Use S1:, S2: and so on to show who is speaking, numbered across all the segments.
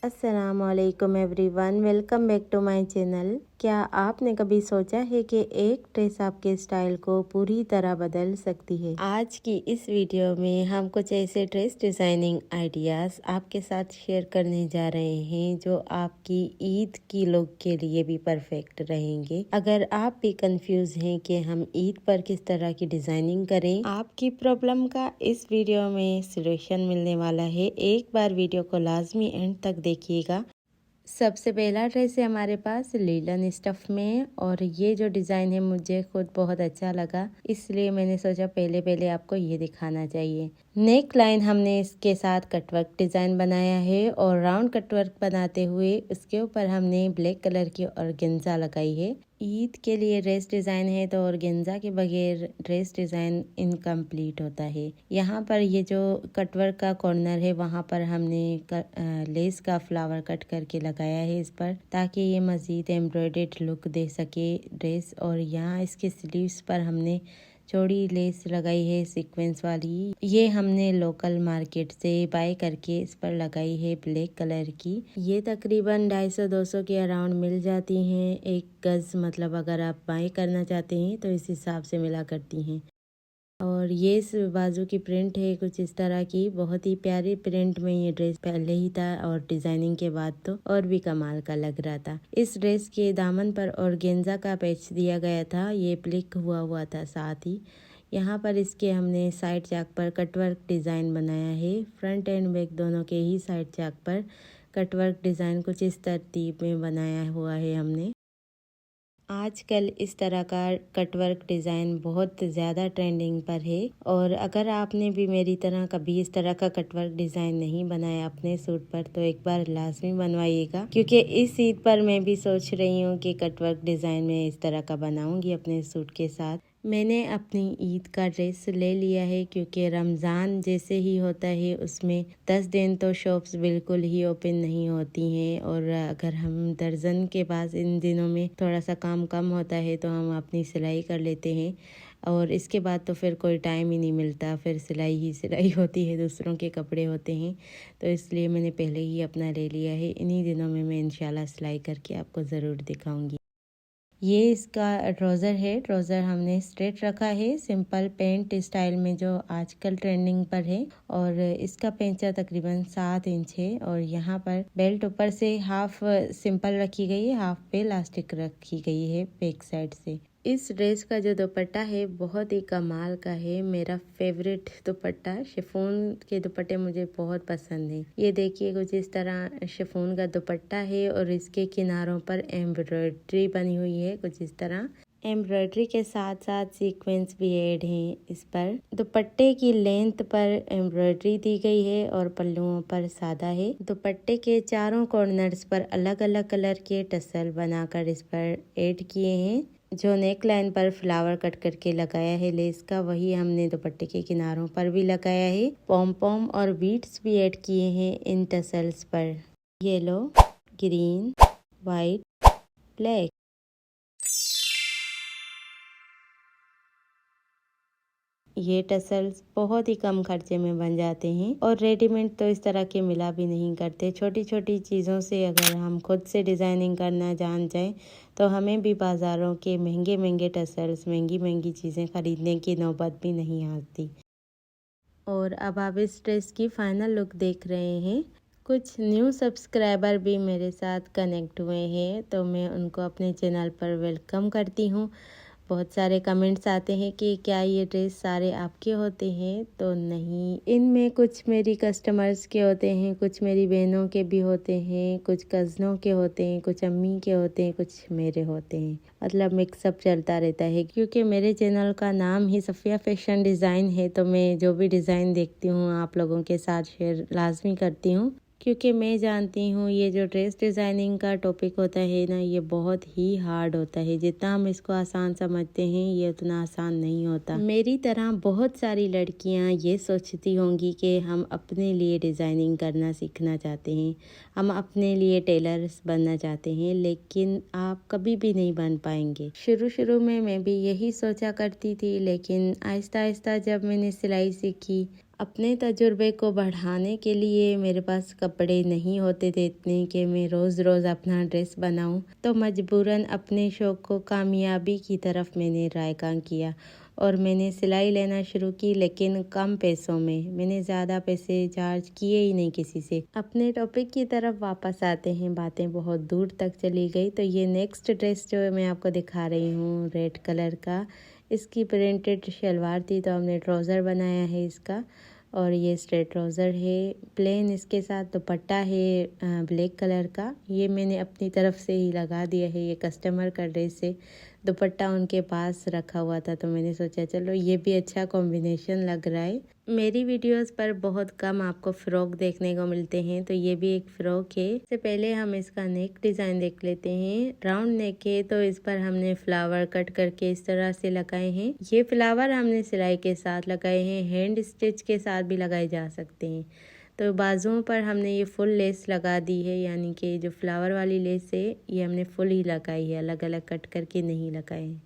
S1: अस्सलामुअलैकुम everyone, welcome back to my channel. क्या आपने कभी सोचा है कि एक ड्रेस आपके स्टाइल को पूरी तरह बदल सकती है? आज की इस वीडियो में हम कुछ ऐसे ड्रेस डिजाइनिंग आइडियाज आपके साथ शेयर करने जा रहे हैं जो आपकी ईद की लुक के लिए भी परफेक्ट रहेंगे। अगर आप भी कंफ्यूज हैं कि हम ईद पर किस तरह की डिजाइनिंग करें, आपकी प्रॉब्लम का इस वीडियो में सॉल्यूशन मिलने वाला है। एक बार वीडियो को लाजमी एंड तक देखिएगा। सबसे पहला ड्रेस है हमारे पास लीलन स्टफ में, और ये जो डिज़ाइन है मुझे खुद बहुत अच्छा लगा, इसलिए मैंने सोचा पहले आपको ये दिखाना चाहिए। नेक लाइन हमने इसके साथ कटवर्क डिज़ाइन बनाया है और राउंड कटवर्क बनाते हुए उसके ऊपर हमने ब्लैक कलर की ऑर्गेन्जा लगाई है। ईद के लिए ड्रेस डिज़ाइन है तो ऑर्गेन्जा के बगैर ड्रेस डिज़ाइन इनकम्प्लीट होता है। यहाँ पर ये जो कटवर्क का कॉर्नर है वहाँ पर हमने लेस का फ्लावर कट करके लगाया है इस पर, ताकि ये मज़ीद एम्ब्रॉयडर्ड लुक दे सके ड्रेस। और यहाँ इसके स्लीव्स पर हमने चौड़ी लेस लगाई है सीक्वेंस वाली। ये हमने लोकल मार्केट से बाय करके इस पर लगाई है ब्लैक कलर की। ये तकरीबन 250-200 के अराउंड मिल जाती हैं एक गज, मतलब अगर आप बाय करना चाहते हैं तो इस हिसाब से मिला करती हैं। और ये इस बाजू की प्रिंट है कुछ इस तरह की, बहुत ही प्यारी प्रिंट में ये ड्रेस पहले ही था और डिजाइनिंग के बाद तो और भी कमाल का लग रहा था। इस ड्रेस के दामन पर ऑर्गेन्जा का पैच दिया गया था, ये प्लिक हुआ था साथ ही। यहाँ पर इसके हमने साइड चाक पर कटवर्क डिज़ाइन बनाया है। फ्रंट एंड बैक दोनों के ही साइड चाक पर कटवर्क डिज़ाइन कुछ इस तरतीब में बनाया हुआ है हमने। आजकल इस तरह का कटवर्क डिज़ाइन बहुत ज़्यादा ट्रेंडिंग पर है, और अगर आपने भी मेरी तरह कभी इस तरह का कटवर्क डिज़ाइन नहीं बनाया अपने सूट पर तो एक बार लाजमी बनवाइएगा, क्योंकि इस ईद पर मैं भी सोच रही हूँ कि कटवर्क डिज़ाइन में इस तरह का बनाऊंगी अपने सूट के साथ। मैंने अपनी ईद का ड्रेस ले लिया है क्योंकि रमज़ान जैसे ही होता है उसमें 10 दिन तो शॉप्स बिल्कुल ही ओपन नहीं होती हैं, और अगर हम दर्जन के पास इन दिनों में थोड़ा सा काम कम होता है तो हम अपनी सिलाई कर लेते हैं, और इसके बाद तो फिर कोई टाइम ही नहीं मिलता, फिर सिलाई ही सिलाई होती है, दूसरों के कपड़े होते हैं। तो इसलिए मैंने पहले ही अपना ले लिया है। इन्हीं दिनों में मैं इंशाल्लाह सिलाई करके आपको ज़रूर दिखाऊंगी। ये इसका ट्राउज़र है। ट्राउज़र हमने स्ट्रेट रखा है सिंपल पेंट स्टाइल में जो आजकल ट्रेंडिंग पर है, और इसका पेंचा तकरीबन 7 इंच है। और यहाँ पर बेल्ट ऊपर से हाफ सिंपल रखी गई है, हाफ पे इलास्टिक रखी गई है बैक साइड से। इस ड्रेस का जो दुपट्टा है बहुत ही कमाल का है, मेरा फेवरेट दुपट्टा। शिफॉन के दुपट्टे मुझे बहुत पसंद है। ये देखिए कुछ इस तरह शिफॉन का दुपट्टा है और इसके किनारों पर एम्ब्रॉयडरी बनी हुई है कुछ इस तरह। एम्ब्रॉयडरी के साथ साथ सीक्वेंस भी ऐड हैं इस पर। दुपट्टे की लेंथ पर एम्ब्रॉयडरी दी गई है और पल्लुओं पर सादा है। दुपट्टे के चारों कॉर्नर्स पर अलग अलग कलर के टसल बनाकर इस पर ऐड किए हैं। जो नेक लाइन पर फ्लावर कट करके लगाया है लेस का, वही हमने दुपट्टे के किनारों पर भी लगाया है। पॉम पॉम और बीट्स भी ऐड किए हैं इन टसल्स पर, येलो, ग्रीन, वाइट, ब्लैक। ये टसल्स बहुत ही कम खर्चे में बन जाते हैं और रेडीमेड तो इस तरह के मिला भी नहीं करते। छोटी छोटी चीज़ों से अगर हम खुद से डिज़ाइनिंग करना जान जाएं तो हमें भी बाज़ारों के महंगे महंगे टसल्स, महंगी महंगी चीज़ें खरीदने की नौबत भी नहीं आती। और अब आप इस ड्रेस की फाइनल लुक देख रहे हैं। कुछ न्यू सब्सक्राइबर भी मेरे साथ कनेक्ट हुए हैं तो मैं उनको अपने चैनल पर वेलकम करती हूँ। बहुत सारे कमेंट्स आते हैं कि क्या ये ड्रेस सारे आपके होते हैं, तो नहीं, इनमें कुछ मेरी कस्टमर्स के होते हैं, कुछ मेरी बहनों के भी होते हैं, कुछ कज़नों के होते हैं, कुछ अम्मी के होते हैं, कुछ मेरे होते हैं। मतलब मिक्सअप चलता रहता है, क्योंकि मेरे चैनल का नाम ही सफ़िया फैशन डिज़ाइन है तो मैं जो भी डिज़ाइन देखती हूँ आप लोगों के साथ शेयर लाजमी करती हूँ, क्योंकि मैं जानती हूँ ये जो ड्रेस डिज़ाइनिंग का टॉपिक होता है ना, ये बहुत ही हार्ड होता है। जितना हम इसको आसान समझते हैं ये उतना आसान नहीं होता। मेरी तरह बहुत सारी लड़कियाँ ये सोचती होंगी कि हम अपने लिए डिज़ाइनिंग करना सीखना चाहते हैं, हम अपने लिए टेलर्स बनना चाहते हैं, लेकिन आप कभी भी नहीं बन पाएंगे। शुरू में मैं भी यही सोचा करती थी, लेकिन आहिस्ता आहिस्ता जब मैंने सिलाई सीखी, अपने तजुर्बे को बढ़ाने के लिए मेरे पास कपड़े नहीं होते थे इतने कि मैं रोज़ रोज़ अपना ड्रेस बनाऊं, तो मजबूरन अपने शौक़ को कामयाबी की तरफ मैंने रायगां किया और मैंने सिलाई लेना शुरू की, लेकिन कम पैसों में। मैंने ज़्यादा पैसे चार्ज किए ही नहीं किसी से। अपने टॉपिक की तरफ वापस आते हैं, बातें बहुत दूर तक चली गई। तो ये नेक्स्ट ड्रेस जो मैं आपको दिखा रही हूँ रेड कलर का, इसकी प्रिंटेड शलवार थी तो हमने ट्राउज़र बनाया है इसका, और ये स्ट्रेट ट्राउज़र है प्लेन। इसके साथ दुपट्टा है ब्लैक कलर का, ये मैंने अपनी तरफ से ही लगा दिया है। ये कस्टमर का ड्रेस है, दुपट्टा उनके पास रखा हुआ था तो मैंने सोचा चलो ये भी अच्छा कॉम्बिनेशन लग रहा है। मेरी वीडियोस पर बहुत कम आपको फ्रॉक देखने को मिलते हैं, तो ये भी एक फ्रॉक है। इससे पहले हम इसका नेक डिज़ाइन देख लेते हैं। राउंड नेक है तो इस पर हमने फ्लावर कट करके इस तरह से लगाए हैं। ये फ्लावर हमने सिलाई के साथ लगाए हैं, हैंड स्टिच के साथ भी लगाए जा सकते हैं। तो बाजुओं पर हमने ये फुल लेस लगा दी है, यानी कि जो फ्लावर वाली लेस है ये हमने फुल ही लगाई है, अलग अलग कट करके नहीं लगाए हैं।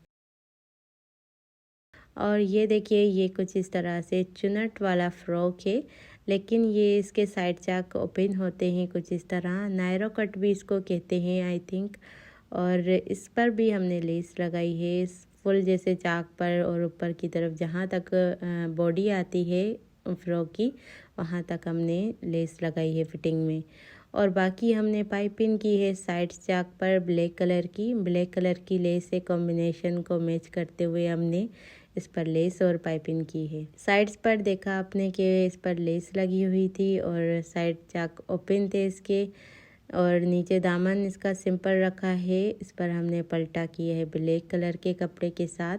S1: और ये देखिए ये कुछ इस तरह से चुनट वाला फ्रॉक है, लेकिन ये इसके साइड चाक ओपन होते हैं कुछ इस तरह, नायरो कट भी इसको कहते हैं आई थिंक। और इस पर भी हमने लेस लगाई है फुल जैसे चाक पर, और ऊपर की तरफ जहाँ तक बॉडी आती है फ्रॉक की वहाँ तक हमने लेस लगाई है फिटिंग में। और बाकी हमने पाइपिंग की है साइड चाक पर ब्लैक कलर की लेस है, कॉम्बिनेशन को मैच करते हुए हमने इस पर लेस और पाइपिंग की है। साइड्स पर देखा आपने कि इस पर लेस लगी हुई थी और साइड चाक ओपन थे इसके, और नीचे दामन इसका सिंपल रखा है। इस पर हमने पलटा किया है ब्लैक कलर के कपड़े के साथ।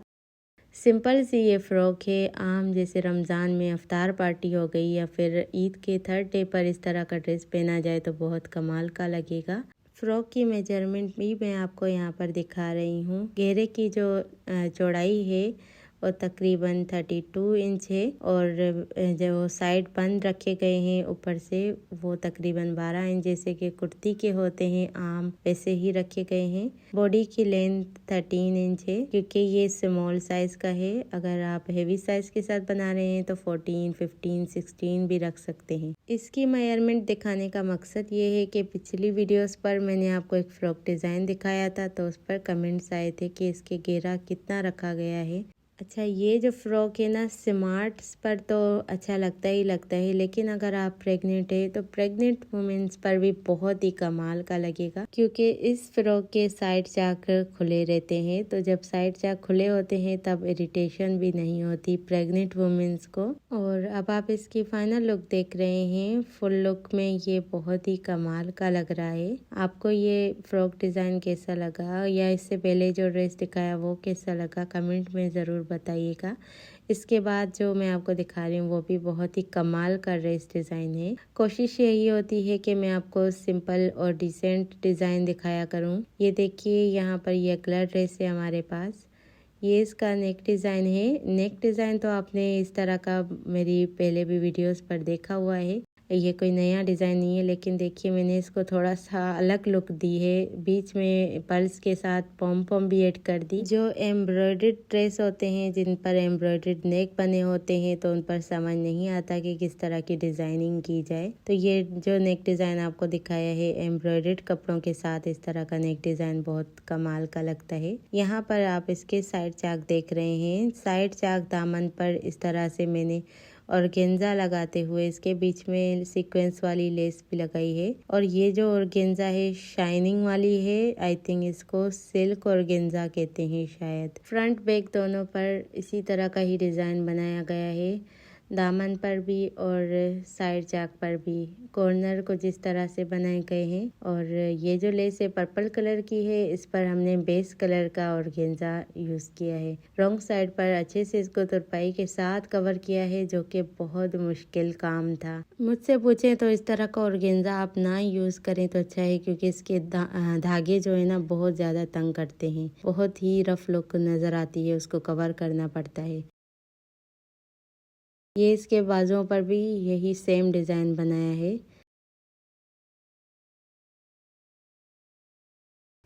S1: सिंपल सी ये फ्रॉक है, आम जैसे रमज़ान में अफ्तार पार्टी हो गई या फिर ईद के थर्ड डे पर इस तरह का ड्रेस पहना जाए तो बहुत कमाल का लगेगा। फ्रॉक की मेजरमेंट भी मैं आपको यहाँ पर दिखा रही हूँ। घेरे की जो चौड़ाई है और तकरीबन 32 इंच है, और जो साइड बंद रखे गए हैं ऊपर से वो तकरीबन 12 इंच जैसे कि कुर्ती के होते हैं आम, वैसे ही रखे गए हैं। बॉडी की लेंथ 13 इंच है क्योंकि ये स्मॉल साइज का है। अगर आप हेवी साइज के साथ बना रहे हैं तो 14, 15, 16 भी रख सकते हैं। इसकी मेजरमेंट दिखाने का मकसद ये है कि पिछली वीडियोस पर मैंने आपको एक फ्रॉक डिज़ाइन दिखाया था तो उस पर कमेंट्स आए थे कि इसके घेरा कितना रखा गया है। अच्छा, ये जो फ्रॉक है ना स्मार्ट्स पर तो अच्छा लगता ही लगता है, लेकिन अगर आप प्रेग्नेंट है तो प्रेग्नेंट वुमेन्स पर भी बहुत ही कमाल का लगेगा, क्योंकि इस फ्रॉक के साइड चाक खुले रहते हैं। तो जब साइड चाक खुले होते हैं तब इरिटेशन भी नहीं होती प्रेग्नेंट वुमेन्स को। और अब आप इसकी फाइनल लुक देख रहे हैं। फुल लुक में ये बहुत ही कमाल का लग रहा है। आपको ये फ्रॉक डिज़ाइन कैसा लगा, या इससे पहले जो ड्रेस दिखाया वो कैसा लगा, कमेंट में ज़रूर बताइएगा। इसके बाद जो मैं आपको दिखा रही हूँ वो भी बहुत ही कमाल का ड्रेस डिज़ाइन है। कोशिश यही होती है कि मैं आपको सिंपल और डिसेंट डिज़ाइन दिखाया करूँ। ये देखिए यहाँ पर ये कलर ड्रेस है हमारे पास। ये इसका नेक डिज़ाइन है। नेक डिज़ाइन तो आपने इस तरह का मेरी पहले भी वीडियोस पर देखा हुआ है, ये कोई नया डिज़ाइन नहीं है, लेकिन देखिए मैंने इसको थोड़ा सा अलग लुक दी है। बीच में पर्ल्स के साथ पॉम पॉम भी ऐड कर दी। जो एम्ब्रॉयडर्ड ड्रेस होते हैं जिन पर एम्ब्रॉयडर्ड नेक बने होते हैं तो उन पर समझ नहीं आता कि किस तरह की डिज़ाइनिंग की जाए। तो ये जो नेक डिज़ाइन आपको दिखाया है एम्ब्रॉयडर्ड कपड़ों के साथ, इस तरह का नेक डिज़ाइन बहुत कमाल का लगता है। यहाँ पर आप इसके साइड चाक देख रहे हैं। साइड चाक दामन पर इस तरह से मैंने ऑर्गेन्जा लगाते हुए इसके बीच में सीक्वेंस वाली लेस भी लगाई है। और ये जो ऑर्गेन्जा है शाइनिंग वाली है, आई थिंक इसको सिल्क ऑर्गेन्जा कहते हैं शायद। फ्रंट बैक दोनों पर इसी तरह का ही डिज़ाइन बनाया गया है, दामन पर भी और साइड चाक पर भी। कॉर्नर को जिस तरह से बनाए गए हैं। और ये जो लेस है पर्पल कलर की है, इस पर हमने बेस कलर का ऑर्गेन्जा यूज़ किया है। रॉन्ग साइड पर अच्छे से इसको तुरपाई के साथ कवर किया है, जो कि बहुत मुश्किल काम था। मुझसे पूछें तो इस तरह का ऑर्गेन्जा आप ना यूज़ करें तो अच्छा है, क्योंकि इसके धागे जो है ना बहुत ज़्यादा तंग करते हैं, बहुत ही रफ लुक नज़र आती है, उसको कवर करना पड़ता है। ये इसके बाजुओं पर भी यही सेम डिज़ाइन बनाया है।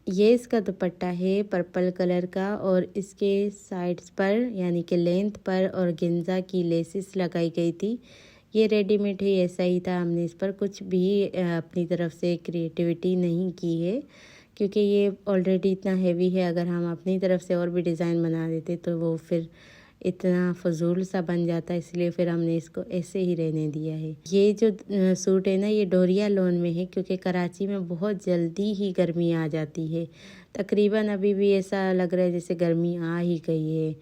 S1: ये इसका दुपट्टा है पर्पल कलर का, और इसके साइड्स पर यानी कि लेंथ पर ऑर्गेन्जा की लेसिस लगाई गई थी। ये रेडीमेड ही ऐसा ही था, हमने इस पर कुछ भी अपनी तरफ से क्रिएटिविटी नहीं की है, क्योंकि ये ऑलरेडी इतना हेवी है। अगर हम अपनी तरफ से और भी डिज़ाइन बना देते तो वो फिर इतना फजूल सा बन जाता है, इसलिए फिर हमने इसको ऐसे ही रहने दिया है। ये जो सूट है ना, ये डोरिया लोन में है, क्योंकि कराची में बहुत जल्दी ही गर्मी आ जाती है। तकरीबन अभी भी ऐसा लग रहा है जैसे गर्मी आ ही गई है,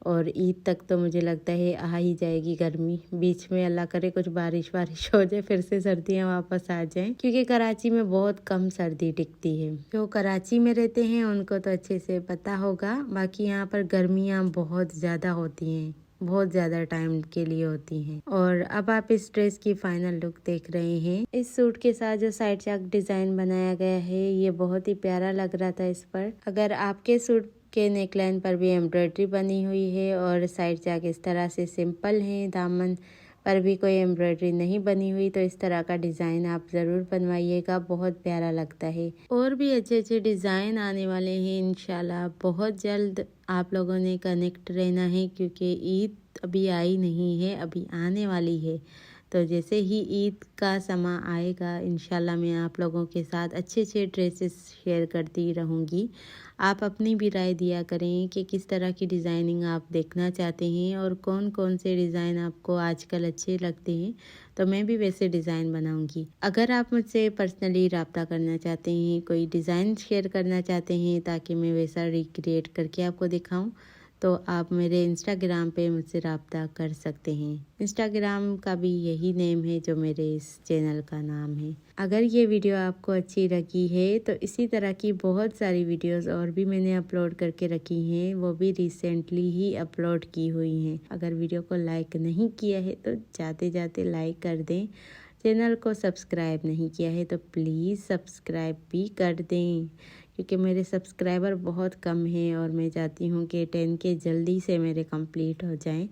S1: और ईद तक तो मुझे लगता है आ ही जाएगी गर्मी। बीच में अल्लाह करे कुछ बारिश हो जाए, फिर से सर्दियाँ वापस आ जाएं, क्योंकि कराची में बहुत कम सर्दी टिकती है। जो कराची में रहते हैं उनको तो अच्छे से पता होगा, बाकी यहाँ पर गर्मियाँ बहुत ज़्यादा होती हैं, बहुत ज़्यादा टाइम के लिए होती हैं। और अब आप इस ड्रेस की फाइनल लुक देख रहे हैं। इस सूट के साथ जो साइड चेक डिज़ाइन बनाया गया है ये बहुत ही प्यारा लग रहा था इस पर। अगर आपके सूट के नेकलाइन पर भी एम्ब्रॉयडरी बनी हुई है और साइड चेक इस तरह से सिंपल है, दामन पर भी कोई एम्ब्रॉयडरी नहीं बनी हुई, तो इस तरह का डिज़ाइन आप ज़रूर बनवाइएगा, बहुत प्यारा लगता है। और भी अच्छे अच्छे डिज़ाइन आने वाले हैं इंशाल्लाह बहुत जल्द। आप लोगों ने कनेक्ट रहना है, क्योंकि ईद अभी आई नहीं है, अभी आने वाली है। तो जैसे ही ईद का समय आएगा इंशाल्लाह मैं आप लोगों के साथ अच्छे अच्छे ड्रेसेस शेयर करती रहूँगी। आप अपनी भी राय दिया करें कि किस तरह की डिज़ाइनिंग आप देखना चाहते हैं और कौन कौन से डिज़ाइन आपको आजकल अच्छे लगते हैं, तो मैं भी वैसे डिज़ाइन बनाऊंगी। अगर आप मुझसे पर्सनली रब्ता करना चाहते हैं, कोई डिज़ाइन शेयर करना चाहते हैं ताकि मैं वैसा रिक्रिएट करके आपको दिखाऊं, तो आप मेरे इंस्टाग्राम पे मुझसे रब्ता कर सकते हैं। इंस्टाग्राम का भी यही नेम है जो मेरे इस चैनल का नाम है। अगर ये वीडियो आपको अच्छी लगी है तो इसी तरह की बहुत सारी वीडियोस और भी मैंने अपलोड करके रखी हैं, वो भी रिसेंटली ही अपलोड की हुई हैं। अगर वीडियो को लाइक नहीं किया है तो जाते जाते लाइक कर दें। चैनल को सब्सक्राइब नहीं किया है तो प्लीज़ सब्सक्राइब भी कर दें, क्योंकि मेरे सब्सक्राइबर बहुत कम हैं और मैं चाहती हूँ कि 10 के जल्दी से मेरे कंप्लीट हो जाएं।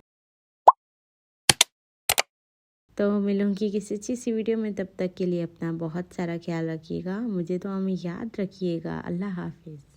S1: तो मिलूँगी किसी अच्छी सी वीडियो में, तब तक के लिए अपना बहुत सारा ख्याल रखिएगा, मुझे तो हमें याद रखिएगा। अल्लाह हाफिज़।